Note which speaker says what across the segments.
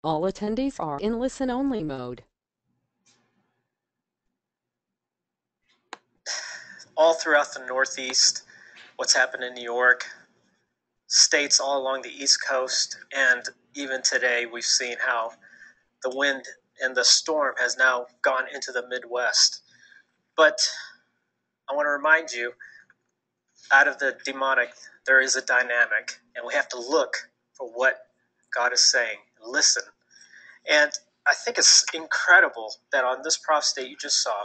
Speaker 1: All attendees are in listen-only mode.
Speaker 2: All throughout the Northeast, what's happened in New York, states all along the East Coast, and even today we've seen how the wind and the storm has now gone into the Midwest. But I want to remind you, out of the demonic, there is a dynamic, and we have to look for what God is saying, listen. And I think it's incredible that on this prophecy that you just saw,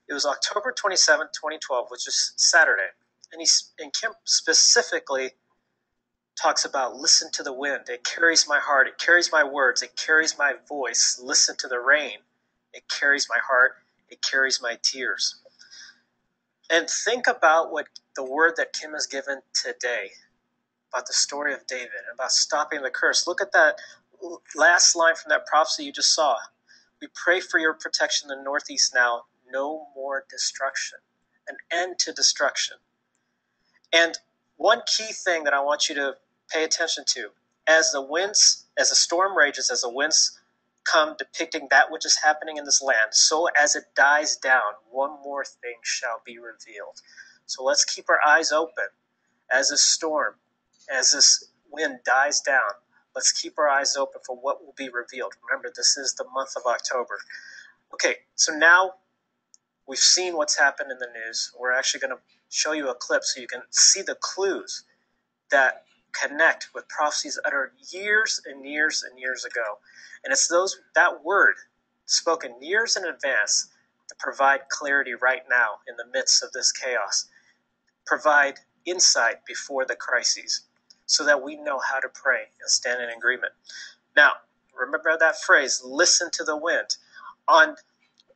Speaker 2: it was October 27, 2012, which is Saturday. And Kim specifically talks about listen to the wind. It carries my heart. It carries my words. It carries my voice. Listen to the rain. It carries my heart. It carries my tears. And think about what the word that Kim has given today about the story of David, about stopping the curse. Look at that last line from that prophecy you just saw. We pray for your protection in the Northeast now. No more destruction. An end to destruction. And one key thing that I want you to pay attention to, as the storm rages, as the winds come depicting that which is happening in this land, so as it dies down, one more thing shall be revealed. So let's keep our eyes open as this storm, as this wind dies down. Let's keep our eyes open for what will be revealed. Remember, this is the month of October. Okay, so now we've seen what's happened in the news. We're actually going to show you a clip so you can see the clues that connect with prophecies uttered years and years and years ago. And it's that word spoken years in advance to provide clarity right now in the midst of this chaos, provide insight before the crises so that we know how to pray and stand in agreement. Now, remember that phrase, listen to the wind. I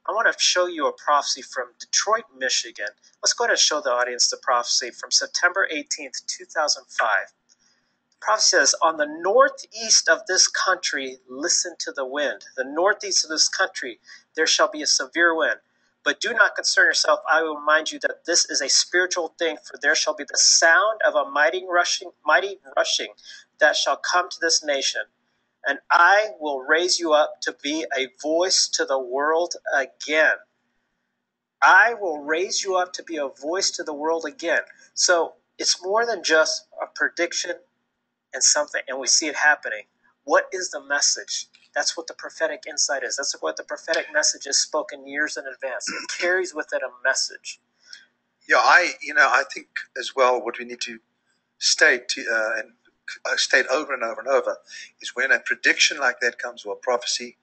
Speaker 2: want to show you a prophecy from Detroit, Michigan. Let's go ahead and show the audience the prophecy from September 18th, 2005. The prophecy says, on the northeast of this country, listen to the wind. The northeast of this country, there shall be a severe wind. But do not concern yourself. I will remind you that this is a spiritual thing, for there shall be the sound of a mighty rushing that shall come to this nation. And I will raise you up to be a voice to the world again. I will raise you up to be a voice to the world again. So it's more than just a prediction and something, and we see it happening. What is the message? That's what the prophetic insight is. That's what the prophetic message is, spoken years in advance. It carries with it a message.
Speaker 3: Yeah, I think as well what we need to state and state over and over and over is when a prediction like that comes, or a prophecy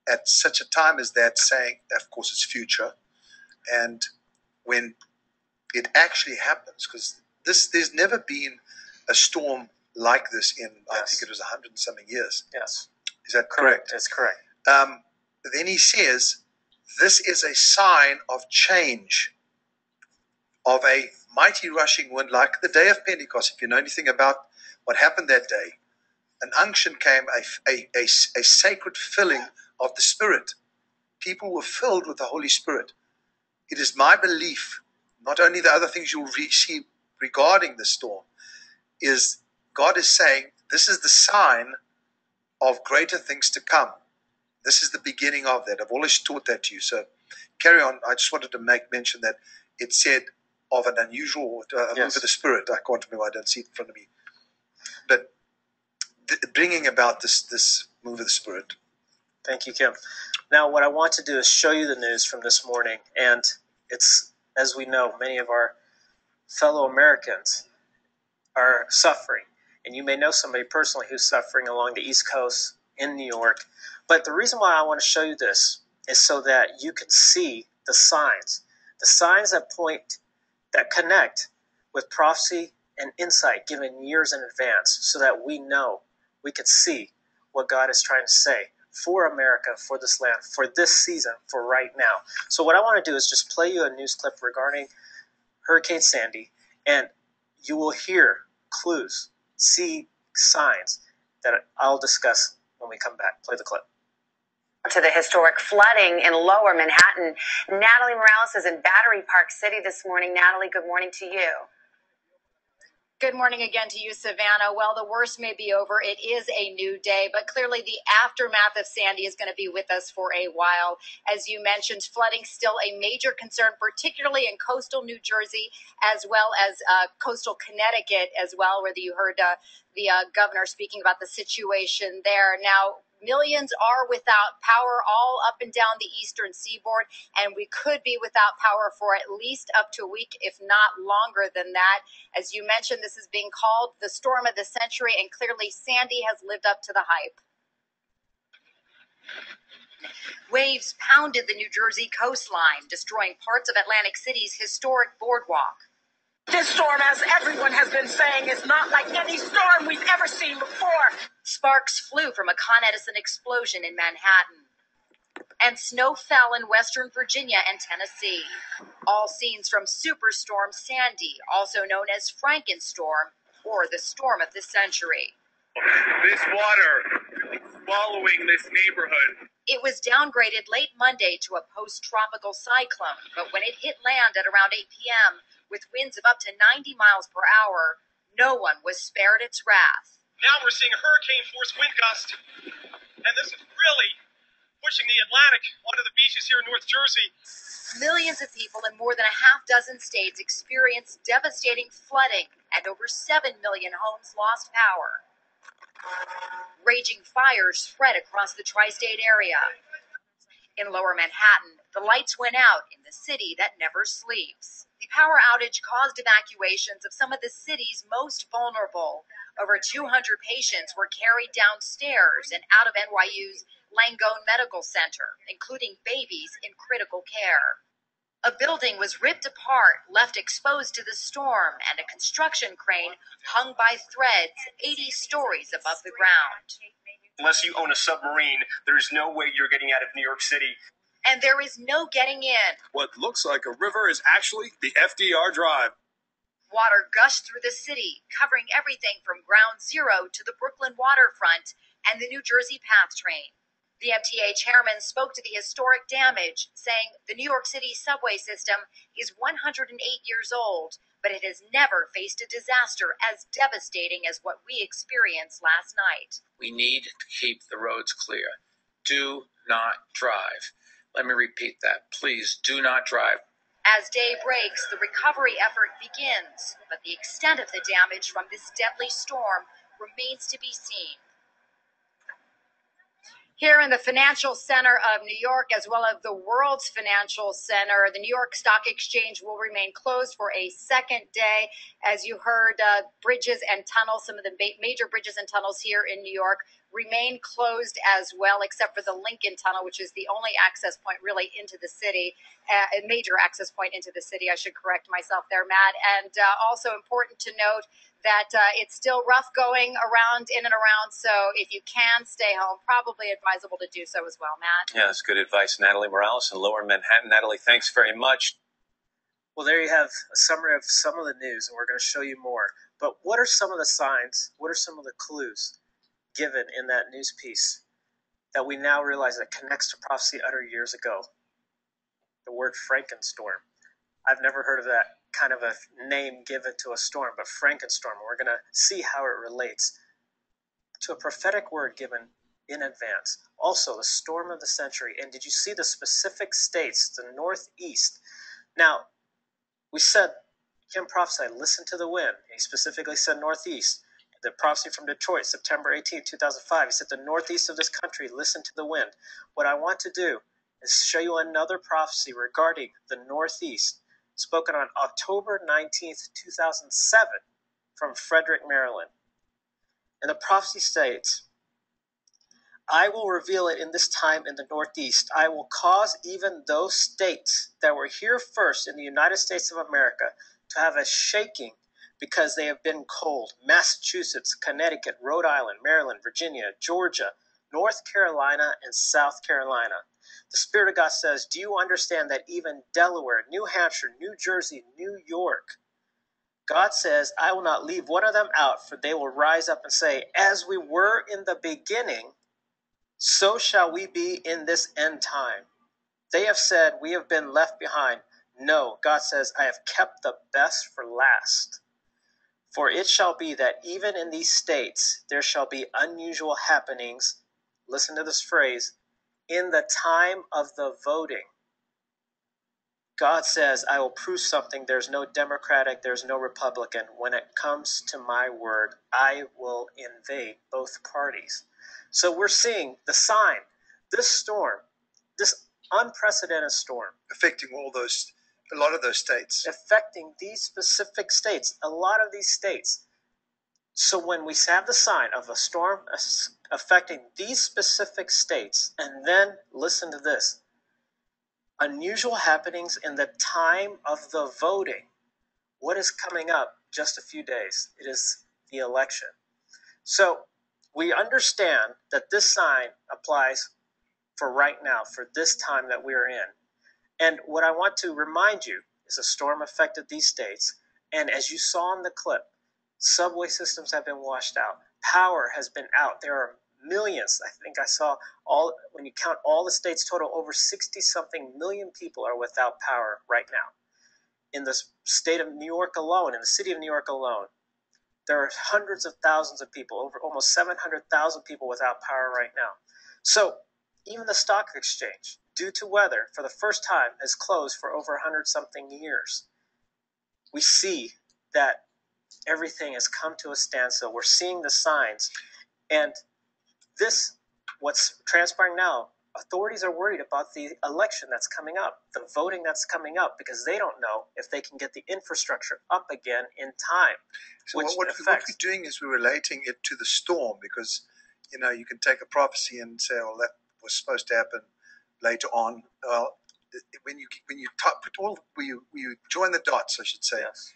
Speaker 3: at such a time as that, saying, of course, it's future, and when it actually happens, because there's never been a storm like this in, yes, I think it was 100 and something years.
Speaker 2: Yes.
Speaker 3: Is that correct?
Speaker 2: That's correct.
Speaker 3: Then he says, this is a sign of change, of a mighty rushing wind, like the day of Pentecost. If you know anything about what happened that day, an unction came, a sacred filling of the Spirit. People were filled with the Holy Spirit. It is my belief, not only the other things you'll see regarding the storm, is God is saying, this is the sign of greater things to come. This is the beginning of that. I've always taught that to you. So carry on. I just wanted to make mention that it said of an unusual move
Speaker 2: Yes,
Speaker 3: of the Spirit. I can't remember. I don't see it in front of me. But bringing about this move of the Spirit.
Speaker 2: Thank you, Kim. Now, what I want to do is show you the news from this morning. And it's, as we know, many of our fellow Americans are suffering. And you may know somebody personally who's suffering along the East Coast in New York. But the reason why I want to show you this is so that you can see the signs that point, that connect with prophecy and insight given years in advance, so that we know, we can see what God is trying to say for America, for this land, for this season, for right now. So what I want to do is just play you a news clip regarding Hurricane Sandy, and you will hear clues, see signs that I'll discuss when we come back. Play the clip.
Speaker 4: To the historic flooding in lower Manhattan. Natalie Morales is in Battery Park City this morning. Natalie, good morning to you.
Speaker 5: Good morning again to you, Savannah. Well, the worst may be over. It is a new day, but clearly the aftermath of Sandy is going to be with us for a while. As you mentioned, flooding still a major concern, particularly in coastal New Jersey, as well as coastal Connecticut as well, where you heard the governor speaking about the situation there. Now, millions are without power all up and down the eastern seaboard, and we could be without power for at least up to a week, if not longer than that. As you mentioned, this is being called the storm of the century, and clearly Sandy has lived up to the hype. Waves pounded the New Jersey coastline, destroying parts of Atlantic City's historic boardwalk.
Speaker 6: This storm, as everyone has been saying, is not like any storm we've ever seen before.
Speaker 5: Sparks flew from a Con Edison explosion in Manhattan, and snow fell in western Virginia and Tennessee. All scenes from Superstorm Sandy, also known as Frankenstorm, or the storm of the century.
Speaker 7: This water is swallowing this neighborhood.
Speaker 5: It was downgraded late Monday to a post-tropical cyclone, but when it hit land at around 8 p.m., with winds of up to 90 miles per hour, no one was spared its wrath.
Speaker 8: Now we're seeing hurricane-force wind gusts, and this is really pushing the Atlantic onto the beaches here in North Jersey.
Speaker 5: Millions of people in more than a half dozen states experienced devastating flooding, and over 7 million homes lost power. Raging fires spread across the tri-state area. In lower Manhattan, the lights went out in the city that never sleeps. The power outage caused evacuations of some of the city's most vulnerable. Over 200 patients were carried downstairs and out of NYU's Langone Medical Center, including babies in critical care. A building was ripped apart, left exposed to the storm, and a construction crane hung by threads 80 stories above the ground.
Speaker 8: Unless you own a submarine, there's no way you're getting out of New York City.
Speaker 5: And there is no getting in.
Speaker 9: What looks like a river is actually the FDR Drive.
Speaker 5: Water gushed through the city, covering everything from Ground Zero to the Brooklyn waterfront and the New Jersey PATH train. The MTA chairman spoke to the historic damage, saying the New York City subway system is 108 years old, but it has never faced a disaster as devastating as what we experienced last night.
Speaker 10: We need to keep the roads clear. Do not drive. Let me repeat that. Please do not drive.
Speaker 5: As day breaks, the recovery effort begins, but the extent of the damage from this deadly storm remains to be seen. Here in the financial center of New York, as well as the world's financial center, the New York Stock Exchange will remain closed for a second day. As you heard, bridges and tunnels, some of the major bridges and tunnels here in New York remain closed as well, except for the Lincoln Tunnel, which is the only access point really into the city, a major access point into the city. I should correct myself there, Matt. And also important to note that it's still rough going around, in and around. So if you can stay home, probably advisable to do so as well, Matt.
Speaker 11: Yeah, that's good advice, Natalie Morales in Lower Manhattan. Natalie, thanks very much.
Speaker 2: Well, there you have a summary of some of the news, and we're going to show you more. But what are some of the signs? What are some of the clues given in that news piece that we now realize that connects to prophecy uttered years ago? The word Frankenstorm. I've never heard of that kind of a name given to a storm, but Frankenstorm. We're going to see how it relates to a prophetic word given in advance. Also, the storm of the century. And did you see the specific states, the Northeast? Now, we said, Kim prophesied, listen to the wind. He specifically said Northeast. The prophecy from Detroit, September 18, 2005. He said, the Northeast of this country, listen to the wind. What I want to do is show you another prophecy regarding the Northeast, spoken on October 19th, 2007, from Frederick, Maryland. And the prophecy states, I will reveal it in this time in the Northeast. I will cause even those states that were here first in the United States of America to have a shaking because they have been cold. Massachusetts, Connecticut, Rhode Island, Maryland, Virginia, Georgia, North Carolina, and South Carolina. The Spirit of God says, do you understand that even Delaware, New Hampshire, New Jersey, New York, God says, I will not leave one of them out, for they will rise up and say, as we were in the beginning, so shall we be in this end time. They have said, we have been left behind. No, God says, I have kept the best for last. For it shall be that even in these states there shall be unusual happenings. Listen to this phrase, in the time of the voting. God says, I will prove something. There's no Democratic, there's no Republican. When it comes to my word, I will invade both parties. So we're seeing the sign, this storm, this unprecedented storm.
Speaker 3: Affecting a lot of those states.
Speaker 2: Affecting these specific states, a lot of these states. So when we have the sign of a storm affecting these specific states, and then listen to this, unusual happenings in the time of the voting. What is coming up just a few days? It is the election. So we understand that this sign applies for right now, for this time that we're in. And what I want to remind you is a storm affected these states. And as you saw in the clip, subway systems have been washed out. Power has been out. There are millions. I think I saw when you count all the states total, over 60-something million people are without power right now. In the state of New York alone, in the city of New York alone, there are hundreds of thousands of people, over almost 700,000 people without power right now. So even the stock exchange, due to weather, for the first time has closed for over 100-something years. We see that everything has come to a standstill. We're seeing the signs. And what's transpiring now, authorities are worried about the election that's coming up, the voting that's coming up, because they don't know if they can get the infrastructure up again in time.
Speaker 3: So what we're doing is we're relating it to the storm, because you can take a prophecy and say, "Oh, that was supposed to happen later on." Well, when you join the dots, I should say.
Speaker 2: Yes.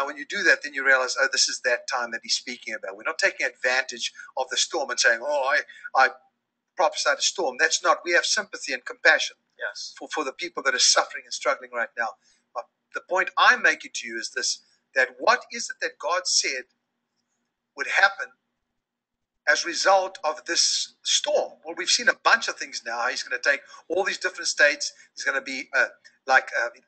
Speaker 3: When you do that, then you realize, oh, this is that time that he's speaking about. We're not taking advantage of the storm and saying, "Oh, I prophesied a storm." That's not. We have sympathy and compassion.
Speaker 2: Yes.
Speaker 3: For the people that are suffering and struggling right now. But the point I'm making to you is this: that what is it that God said would happen as a result of this storm? Well, we've seen a bunch of things now. He's going to take all these different states. There's going to be,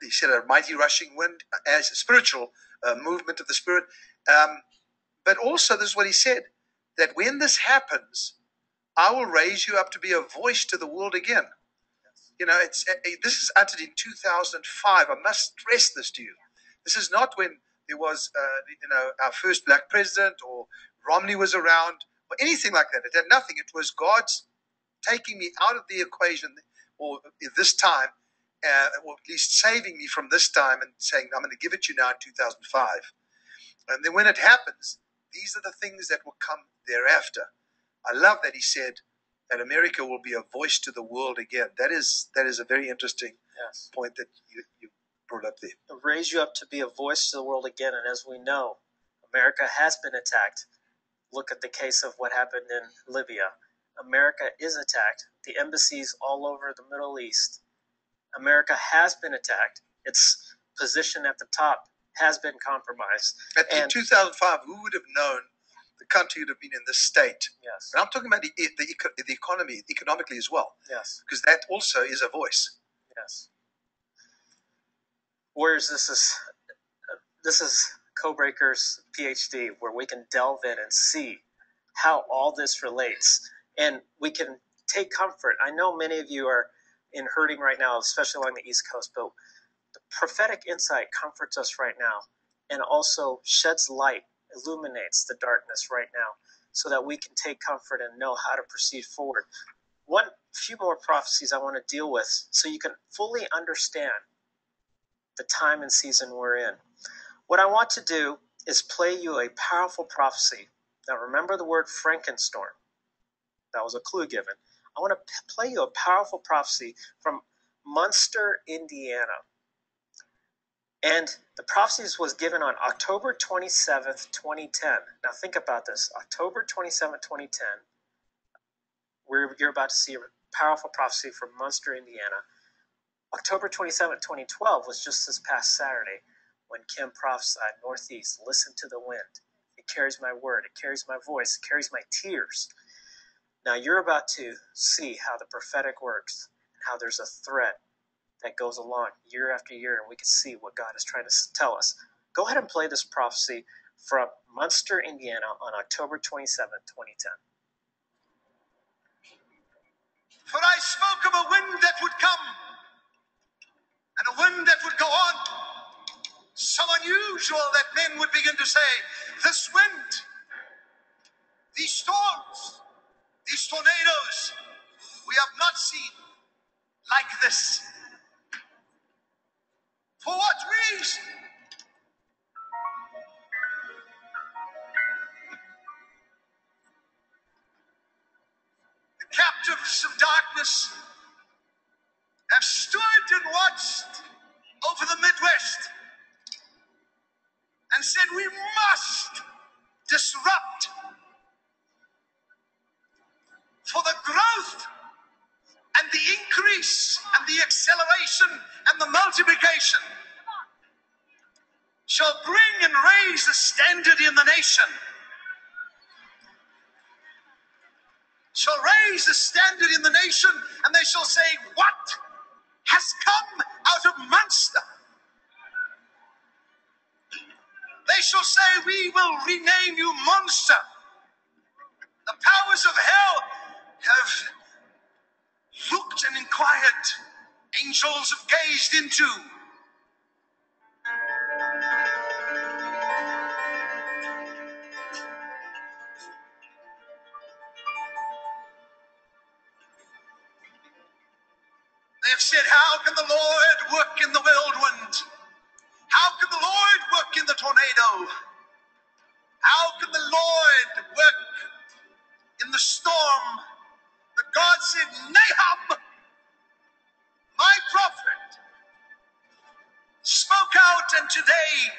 Speaker 3: he said, a mighty rushing wind as a spiritual movement of the Spirit. But also, this is what he said, that when this happens, I will raise you up to be a voice to the world again. This is uttered in 2005. I must stress this to you. This is not when there was, our first black president or Romney was around or anything like that. It had nothing. It was God's taking me out of the equation, or this time, or at least saving me from this time and saying, I'm going to give it to you now in 2005. And then when it happens, these are the things that will come thereafter. I love that he said that America will be a voice to the world again. That is a very interesting point that you brought up there.
Speaker 2: It'll raise you up to be a voice to the world again. And as we know, America has been attacked. Look at the case of what happened in Libya. America is attacked. The embassies all over the Middle East. America has been attacked. Its position at the top has been compromised.
Speaker 3: In 2005, who would have known the country would have been in this state?
Speaker 2: Yes.
Speaker 3: And I'm talking about the economy, economically as well.
Speaker 2: Yes.
Speaker 3: Because that also is a voice.
Speaker 2: Yes. Whereas this is Codebreaker's PhD, where we can delve in and see how all this relates. And we can take comfort. I know many of you are in hurting right now, especially along the East Coast, but the prophetic insight comforts us right now and also sheds light, illuminates the darkness right now so that we can take comfort and know how to proceed forward. Few more prophecies I want to deal with so you can fully understand the time and season we're in. What I want to do is play you a powerful prophecy. Now remember the word Frankenstorm. That was a clue given. I want to play you a powerful prophecy from Munster, Indiana. And the prophecy was given on October 27th, 2010. Now think about this. October 27th, 2010. You're about to see a powerful prophecy from Munster, Indiana. October 27th, 2012 was just this past Saturday when Kim prophesied, Northeast, listen to the wind. It carries my word. It carries my voice. It carries my tears. Now you're about to see how the prophetic works and how there's a thread that goes along year after year, and we can see what God is trying to tell us. Go ahead and play this prophecy from Munster, Indiana on October 27, 2010.
Speaker 3: For I spoke of a wind that would come, and a wind that would go on, so unusual that men would begin to say, this wind, these storms, these tornadoes, we have not seen like this. For what reason? The captives of darkness have stood and watched over the Midwest and said, we must disrupt for the growth and the increase and the acceleration and the multiplication shall bring and raise the standard in the nation, shall raise the standard in the nation, and they shall say, what has come out of Munster? They shall say, we will rename you Monster. The powers of hell have looked and inquired. Angels have gazed into. They have said, how can the Lord work in the whirlwind? How can the Lord work in the tornado? How can the Lord work in the storm? But God said, Nahum, my prophet, spoke out, and today,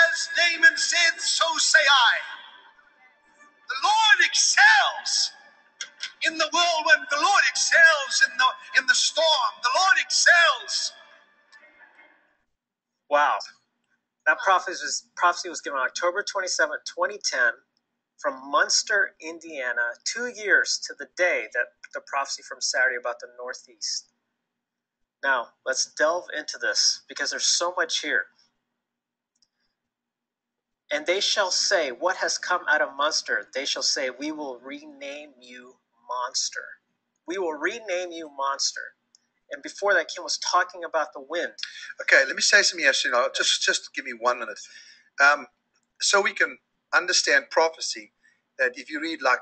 Speaker 3: as Naaman said, so say I. The Lord excels in the whirlwind. The Lord excels in the storm. The Lord excels.
Speaker 2: Wow. That prophecy was given on October 27, 2010, from Munster, Indiana, 2 years to the day that the prophecy from Saturday about the Northeast. Now, let's delve into this because there's so much here. And they shall say, what has come out of Munster? They shall say, we will rename you Monster. We will rename you Monster. And before that, Kim was talking about the wind.
Speaker 3: Okay, let me say something else. Just give me 1 minute. So we can understand prophecy, that if you read like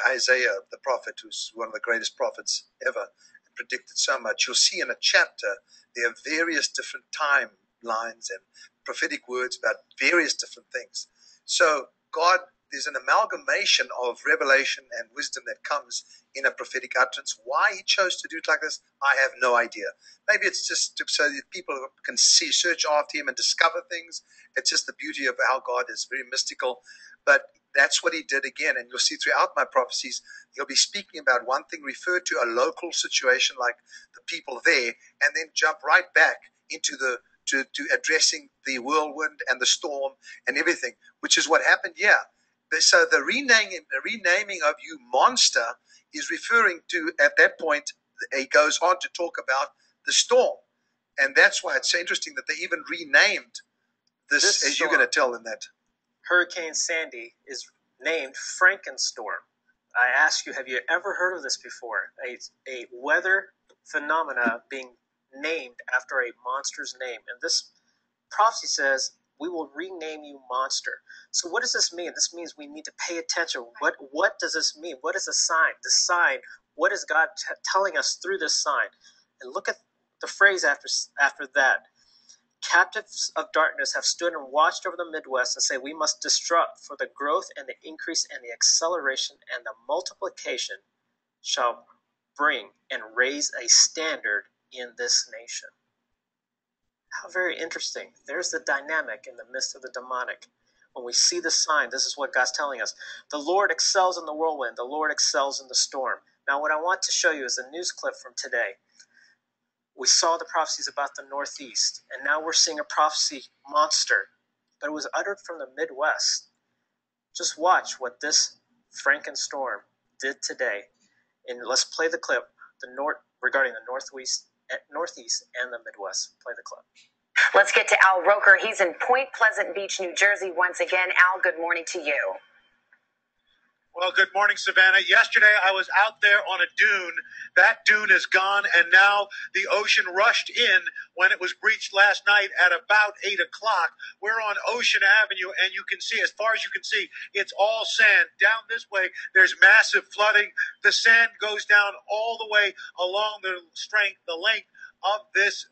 Speaker 3: Isaiah, the prophet, who's one of the greatest prophets ever, and predicted so much, you'll see in a chapter there are various different timelines and prophetic words about various different things. So God, there's an amalgamation of revelation and wisdom that comes in a prophetic utterance. Why he chose to do it like this, I have no idea. Maybe it's just so that people can search after him and discover things. It's just the beauty of how God is very mystical. But that's what he did again. And you'll see throughout my prophecies, he'll be speaking about one thing, refer to a local situation like the people there, and then jump right back into to addressing the whirlwind and the storm and everything, which is what happened here. So the renaming of you Monster is referring to, at that point, he goes on to talk about the storm. And that's why it's so interesting that they even renamed this as you're going to tell them that.
Speaker 2: Hurricane Sandy is named Frankenstorm. I ask you, have you ever heard of this before? A weather phenomena being named after a monster's name. And this prophecy says, we will rename you Monster. So what does this mean? This means we need to pay attention. What does this mean? What is the sign? The sign, what is God telling us through this sign? And look at the phrase after that. Captives of darkness have stood and watched over the Midwest and say, we must disrupt, for the growth and the increase and the acceleration and the multiplication shall bring and raise a standard in this nation. How very interesting. There's the dynamic in the midst of the demonic. When we see the sign, this is what God's telling us. The Lord excels in the whirlwind. The Lord excels in the storm. Now, what I want to show you is a news clip from today. We saw the prophecies about the Northeast, and now we're seeing a prophecy Monster, but it was uttered from the Midwest. Just watch what this Frankenstorm did today. And let's play the clip regarding the Northeast and the Midwest. Play the clip.
Speaker 4: Let's get to Al Roker. He's in Point Pleasant Beach, New Jersey once again. Al, good morning to you.
Speaker 12: Well, good morning, Savannah. Yesterday, I was out there on a dune. That dune is gone, and now the ocean rushed in when it was breached last night at about 8 o'clock. We're on Ocean Avenue, and you can see, as far as you can see, it's all sand. Down this way, there's massive flooding. The sand goes down all the way along the length of this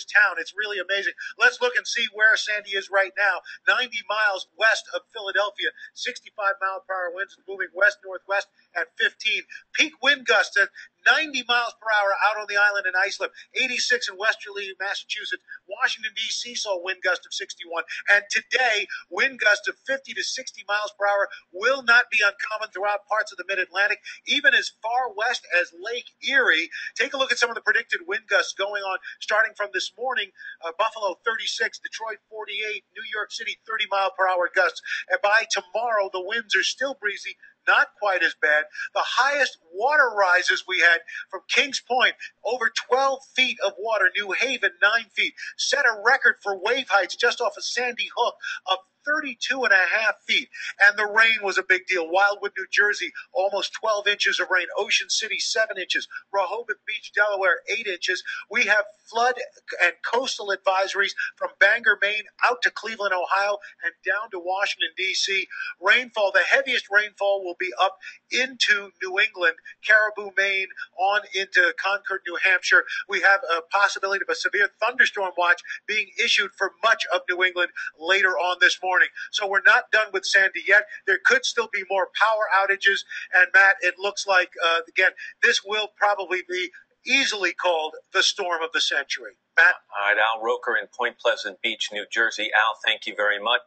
Speaker 12: town. It's really amazing. Let's look and see where Sandy is right now. 90 miles west of Philadelphia, 65-mile-per-hour winds moving west-northwest at 15. Peak wind gusts at 90 miles per hour out on the island in Islip. 86 in westerly Massachusetts. Washington, D.C. saw wind gust of 61. And today, wind gusts of 50 to 60 miles per hour will not be uncommon throughout parts of the mid-Atlantic, even as far west as Lake Erie. Take a look at some of the predicted wind gusts going on starting from this morning. Buffalo 36, Detroit 48, New York City 30-mile-per-hour gusts. And by tomorrow, the winds are still breezy, not quite as bad. The highest water rises we had from Kings Point, over 12 feet of water. New Haven, 9 feet. Set a record for wave heights just off of Sandy Hook of 32 and a half feet. And the rain was a big deal. Wildwood, New Jersey, almost 12 inches of rain. Ocean City, 7 inches. Rehoboth Beach, Delaware, 8 inches. We have flood and coastal advisories from Bangor, Maine, out to Cleveland, Ohio, and down to Washington, D.C. Rainfall, the heaviest rainfall will be up into New England, Caribou, Maine, on into Concord, New Hampshire. We have a possibility of a severe thunderstorm watch being issued for much of New England later on this morning. So we're not done with Sandy yet. There could still be more power outages. And Matt, it looks like, again, this will probably be easily called the storm of the century. Matt?
Speaker 11: All right, Al Roker in Point Pleasant Beach, New Jersey. Al, thank you very much.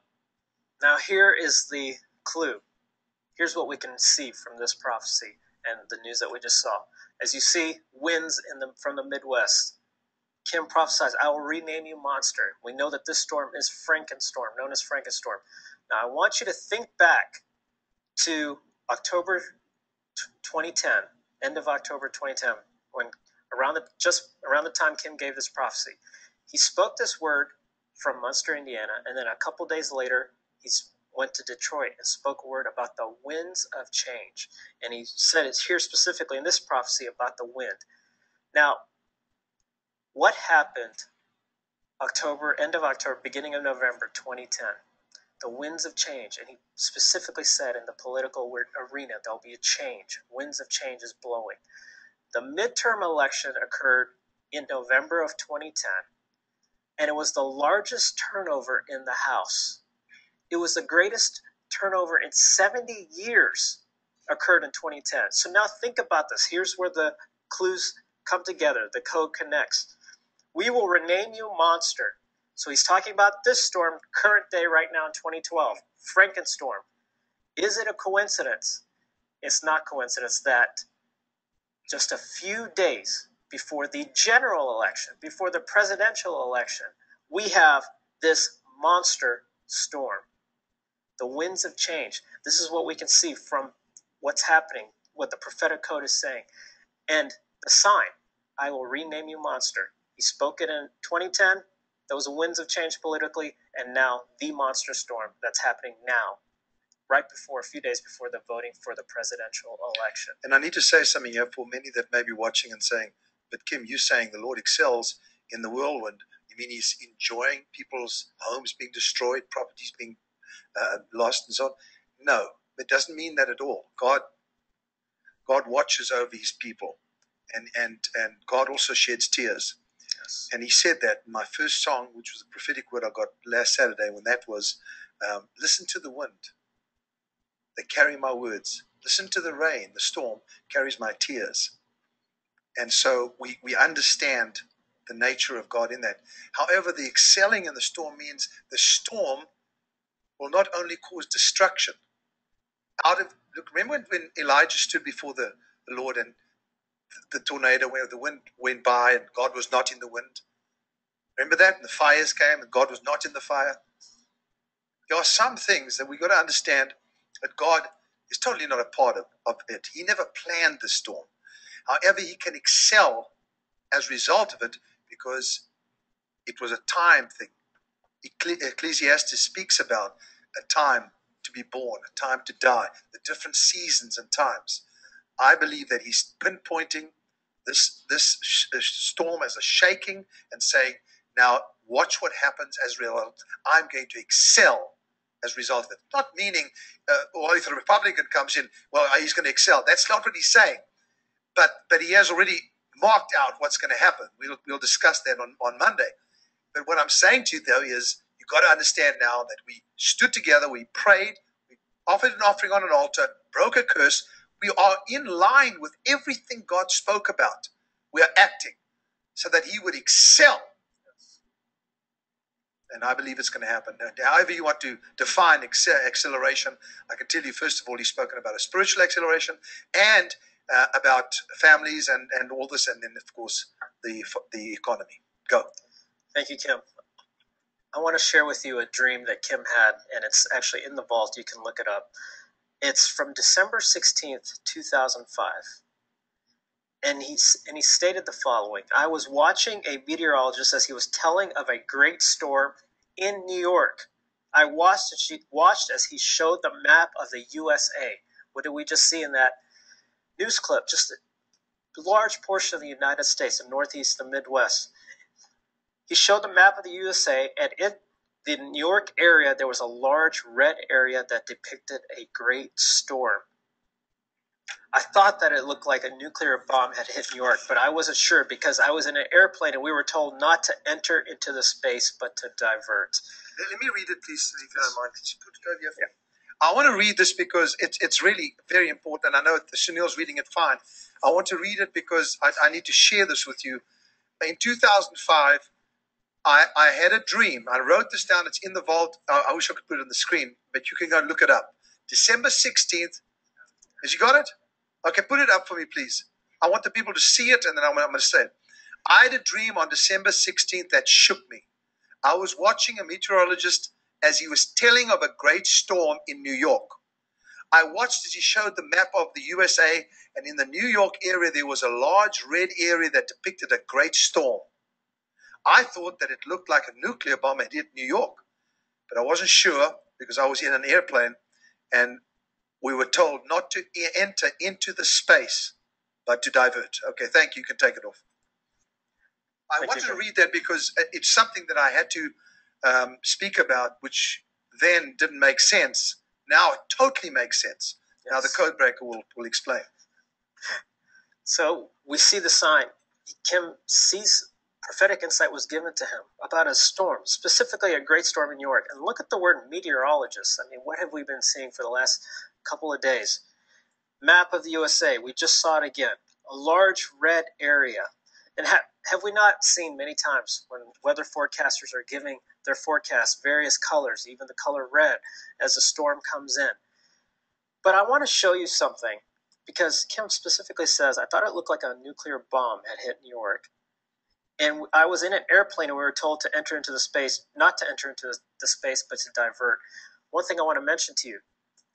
Speaker 2: Now here is the clue. Here's what we can see from this prophecy and the news that we just saw. As you see, winds from the Midwest. Kim prophesies, I will rename you monster. We know that this storm is Frankenstorm, known as Frankenstorm. Now I want you to think back to October 2010, end of October 2010, when around the time Kim gave this prophecy. He spoke this word from Munster, Indiana, and then a couple days later, he went to Detroit and spoke a word about the winds of change. And he said it's here specifically in this prophecy about the wind. Now, what happened end of October, beginning of November 2010? The winds of change. And he specifically said in the political arena, there'll be a change. Winds of change is blowing. The midterm election occurred in November of 2010, and it was the largest turnover in the House. It was the greatest turnover in 70 years occurred in 2010. So now think about this. Here's where the clues come together. The code connects. We will rename you monster. So he's talking about this storm, current day right now in 2012, Frankenstorm. Is it a coincidence? It's not coincidence that just a few days before the general election, before the presidential election, we have this monster storm. The winds of change. This is what we can see from what's happening, what the prophetic code is saying. And the sign, I will rename you monster. He spoke it in 2010. Those winds of change politically, and now the monster storm that's happening now, right before, a few days before the voting for the presidential election.
Speaker 3: And I need to say something here for many that may be watching and saying, but Kim, you're saying the Lord excels in the whirlwind. You mean he's enjoying people's homes being destroyed, properties being lost and so on? No, it doesn't mean that at all. God watches over his people, and God also sheds tears. Yes. And he said that in my first song, which was a prophetic word I got last Saturday, when that was, listen to the wind. They carry my words. Listen to the rain. The storm carries my tears. And so we understand the nature of God in that. However, the excelling in the storm means the storm will not only cause destruction. Remember when Elijah stood before the Lord and the tornado where the wind went by and God was not in the wind? Remember that? And the fires came and God was not in the fire. There are some things that we've got to understand that God is totally not a part of it. He never planned the storm. However, he can excel as a result of it because It was a time thing. Ecclesiastes speaks about a time to be born, a time to die, the different seasons and times. I believe that he's pinpointing this storm as a shaking and saying, now watch what happens as a result. I'm going to excel as a result of it. Not meaning, well, if the Republican comes in, well, he's going to excel. That's not what he's saying. But he has already marked out what's going to happen. We'll discuss that on Monday. But what I'm saying to you, though, is you've got to understand now that we stood together, we prayed, we offered an offering on an altar, broke a curse. We are in line with everything God spoke about. We are acting so that he would excel. And I believe it's going to happen. However you want to define acceleration, I can tell you, first of all, he's spoken about a spiritual acceleration and about families and all this, and then, of course, the economy. Go.
Speaker 2: Thank you, Kim. I want to share with you a dream that Kim had, and it's actually in the vault. You can look it up. It's from December 16th, 2005. And he stated the following: I was watching a meteorologist as he was telling of a great storm in New York. I watched as he showed the map of the USA. What did we just see in that news clip? Just a large portion of the United States, the Northeast, the Midwest. He showed the map of the USA, and in the New York area, there was a large red area that depicted a great storm. I thought that it looked like a nuclear bomb had hit New York, but I wasn't sure because I was in an airplane and we were told not to enter into the space, but to divert.
Speaker 3: Let me read it, please, if you don't mind. Could you put it over here? Yeah. I want to read this because it's really very important. I know Sunil's reading it fine. I want to read it because I need to share this with you. In 2005, I had a dream. I wrote this down. It's in the vault. I wish I could put it on the screen, but you can go and look it up. December 16th. Has you got it? Okay, put it up for me, please. I want the people to see it, and then I'm going to say it. I had a dream on December 16th that shook me. I was watching a meteorologist as he was telling of a great storm in New York. I watched as he showed the map of the USA, and in the New York area, there was a large red area that depicted a great storm. I thought that it looked like a nuclear bomb had hit New York, but I wasn't sure because I was in an airplane, and we were told not to enter into the space, but to divert. Okay, thank you. You can take it off. I wanted to read that because it's something that I had to speak about, which then didn't make sense. Now it totally makes sense. Yes. Now the code breaker will explain.
Speaker 2: So we see the sign. Kim sees prophetic insight was given to him about a storm, specifically a great storm in New York. And look at the word meteorologist. I mean, what have we been seeing for the last couple of days? Map of the USA. We just saw it again. A large red area. And have we not seen many times when weather forecasters are giving their forecasts various colors, even the color red, as a storm comes in? But I want to show you something, because Kim specifically says, I thought it looked like a nuclear bomb had hit New York. And I was in an airplane and we were told to enter into the space, not to enter into the space, but to divert. One thing I want to mention to you,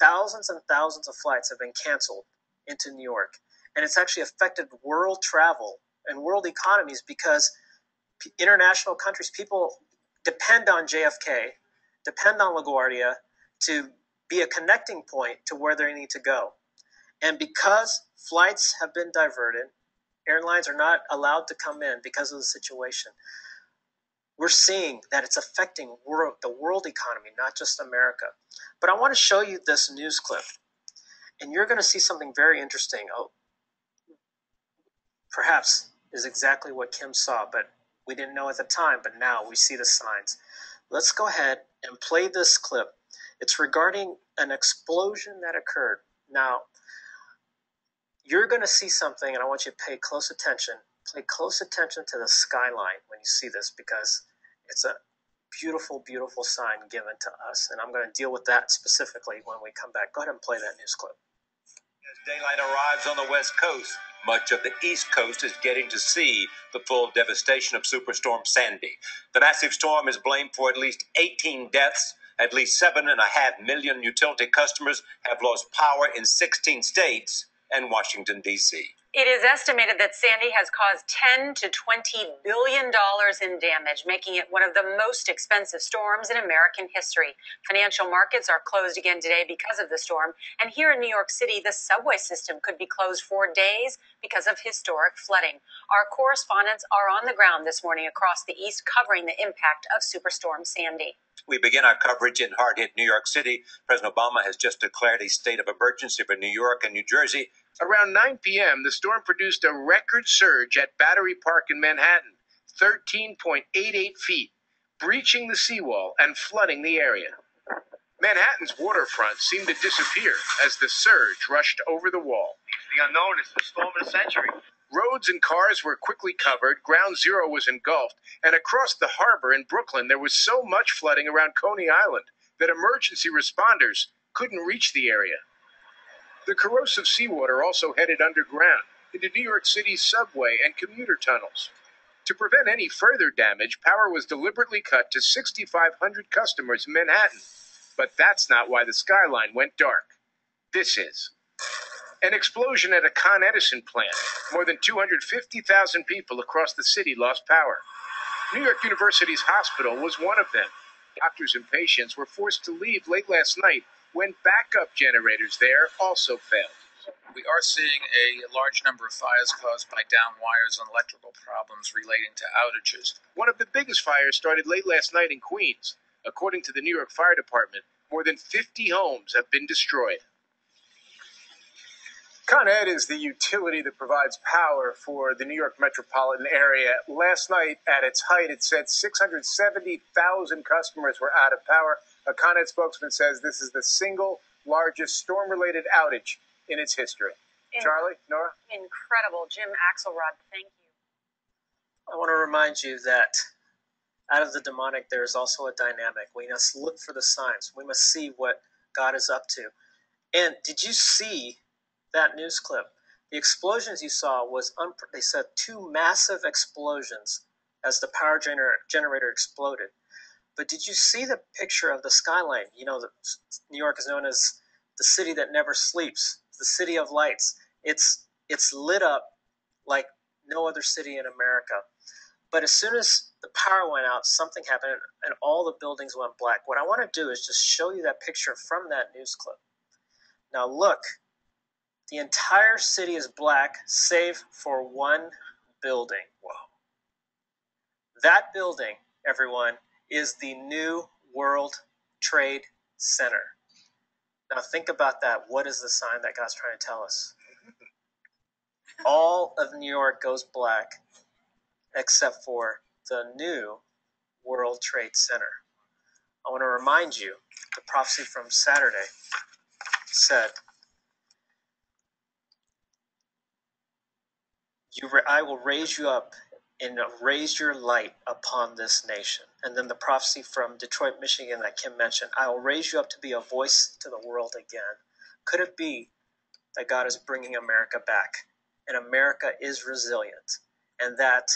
Speaker 2: thousands and thousands of flights have been canceled into New York. And it's actually affected world travel and world economies because international countries, people depend on JFK, depend on LaGuardia to be a connecting point to where they need to go. And because flights have been diverted, airlines are not allowed to come in because of the situation, we're seeing that it's affecting the world economy, not just America. But I want to show you this news clip, and you're going to see something very interesting. Oh, perhaps is exactly what Kim saw, but we didn't know at the time, but now we see the signs. Let's go ahead and play this clip. It's regarding an explosion that occurred. Now, you're going to see something, and I want you to pay close attention. Pay close attention to the skyline when you see this, because it's a beautiful, beautiful sign given to us, and I'm going to deal with that specifically when we come back. Go ahead and play that news clip.
Speaker 11: As daylight arrives on the West Coast, much of the East Coast is getting to see the full devastation of Superstorm Sandy. The massive storm is blamed for at least 18 deaths. At least 7.5 million utility customers have lost power in 16 states and Washington, D.C.
Speaker 4: It is estimated that Sandy has caused $10 to $20 billion in damage, making it one of the most expensive storms in American history. Financial markets are closed again today because of the storm. And here in New York City, the subway system could be closed for days because of historic flooding. Our correspondents are on the ground this morning across the East covering the impact of Superstorm Sandy.
Speaker 11: We begin our coverage in hard-hit New York City. President Obama has just declared a state of emergency for New York and New Jersey.
Speaker 13: Around 9 p.m., the storm produced a record surge at Battery Park in Manhattan, 13.88 feet, breaching the seawall and flooding the area. Manhattan's waterfront seemed to disappear as the surge rushed over the wall.
Speaker 12: The unknown is the storm of the century.
Speaker 13: Roads and cars were quickly covered, Ground Zero was engulfed, and across the harbor in Brooklyn there was so much flooding around Coney Island that emergency responders couldn't reach the area. The corrosive seawater also headed underground into New York City's subway and commuter tunnels. To prevent any further damage, power was deliberately cut to 6,500 customers in Manhattan. But that's not why the skyline went dark. This is an explosion at a Con Edison plant. More than 250,000 people across the city lost power. New York University's hospital was one of them. Doctors and patients were forced to leave late last night when backup generators there also failed.
Speaker 10: We are seeing a large number of fires caused by down wires and electrical problems relating to outages.
Speaker 13: One of the biggest fires started late last night in Queens. According to the New York Fire Department, more than 50 homes have been destroyed.
Speaker 14: Con Ed is the utility that provides power for the New York metropolitan area. Last night, at its height, it said 670,000 customers were out of power. A Con Ed spokesman says this is the single largest storm-related outage in its history. Charlie, Nora?
Speaker 4: Incredible. Jim Axelrod, thank you.
Speaker 2: I want to remind you that out of the demonic, there is also a dynamic. We must look for the signs. We must see what God is up to. And did you see that news clip? The explosions you saw was, they said 2 massive explosions as the power generator exploded. But did you see the picture of the skyline? You know, New York is known as the city that never sleeps, the city of lights. It's lit up like no other city in America. But as soon as the power went out, something happened, and all the buildings went black. What I want to do is just show you that picture from that news clip. Now look, the entire city is black, save for one building. Whoa. That building, everyone, is the New World Trade Center. Now think about that. What is the sign that God's trying to tell us? All of New York goes black except for the New World Trade Center. I want to remind you, the prophecy from Saturday said, I will raise you up and raise your light upon this nation. And then the prophecy from Detroit, Michigan that Kim mentioned, I will raise you up to be a voice to the world again. Could it be that God is bringing America back, and America is resilient, and that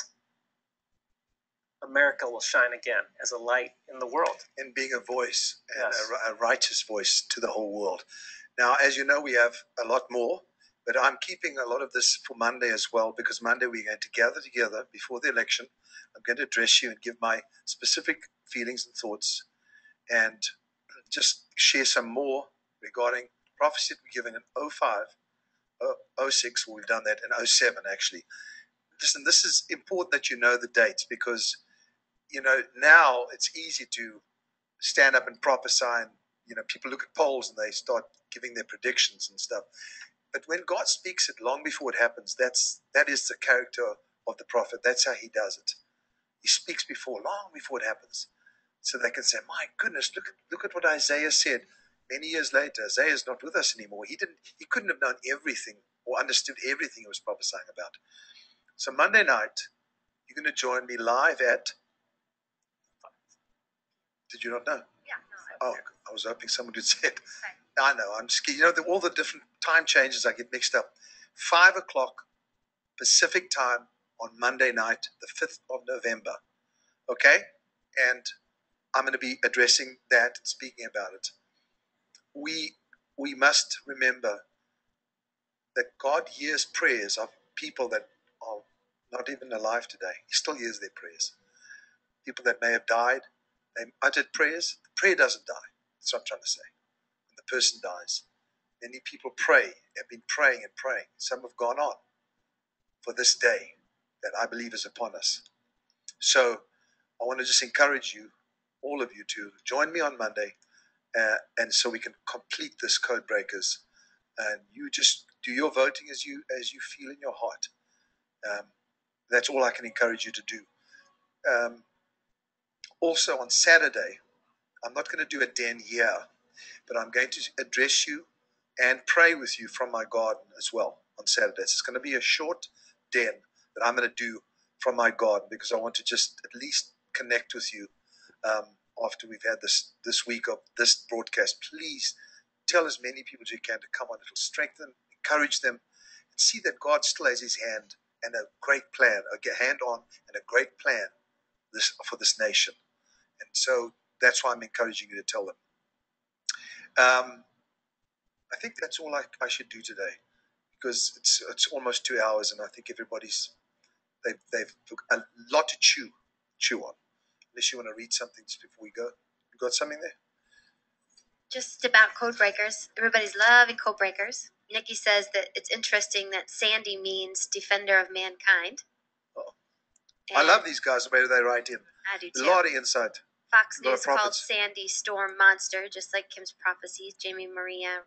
Speaker 2: America will shine again as a light in the world?
Speaker 3: And being a voice, and
Speaker 2: Yes.
Speaker 3: a righteous voice to the whole world. Now, as you know, we have a lot more, but I'm keeping a lot of this for Monday as well, because Monday we're going to gather together before the election. I'm going to address you and give my specific feelings and thoughts, and just share some more regarding prophecy that we're given in 05, 06, well, we've done that in 07 actually. Listen, this is important that you know the dates, because you know now it's easy to stand up and prophesy, and you know people look at polls and they start giving their predictions and stuff. But when God speaks it long before it happens, that is the character of the prophet. That's how he does it. He speaks long before it happens, so they can say, "My goodness, look at what Isaiah said." Many years later, Isaiah is not with us anymore. He couldn't have known everything or understood everything he was prophesying about. So Monday night, you're going to join me live at. Did you not know?
Speaker 5: Yeah.
Speaker 3: Oh, I was hoping someone would say it. I know, I'm scared. You know, all the different time changes, I get mixed up. 5 o'clock Pacific time on Monday night, the 5th of November. Okay? And I'm going to be addressing that and speaking about it. We must remember that God hears prayers of people that are not even alive today. He still hears their prayers. People that may have died, they uttered prayers. The prayer doesn't die. That's what I'm trying to say. When the person dies, many people pray, have been praying and praying. Some have gone on for this day that I believe is upon us. So I want to just encourage you, all of you, to join me on Monday, and so we can complete this Code Breakers. And you just do your voting as you feel in your heart. That's all I can encourage you to do. Also on Saturday, I'm not going to do a den here, but I'm going to address you and pray with you from my garden as well on Saturday. It's going to be a short den that I'm going to do from my garden, because I want to just at least connect with you after we've had this week of this broadcast. Please tell as many people as you can to come on. It'll strengthen, encourage them, and see that God still has his hand and a great plan, a hand on and a great plan for this nation. And so that's why I'm encouraging you to tell them. I think that's all I should do today, because it's almost 2 hours, and I think they've a lot to chew on. Unless you want to read something just before we go. You got something there?
Speaker 15: Just about Code Breakers. Everybody's loving Code Breakers. Nikki says that it's interesting that Sandy means defender of mankind.
Speaker 3: Oh. I love these guys, the way they write in.
Speaker 15: I do too.
Speaker 3: A lot of insight.
Speaker 15: Fox News called Sandy Storm Monster, just like Kim's prophecies. Jamie Maria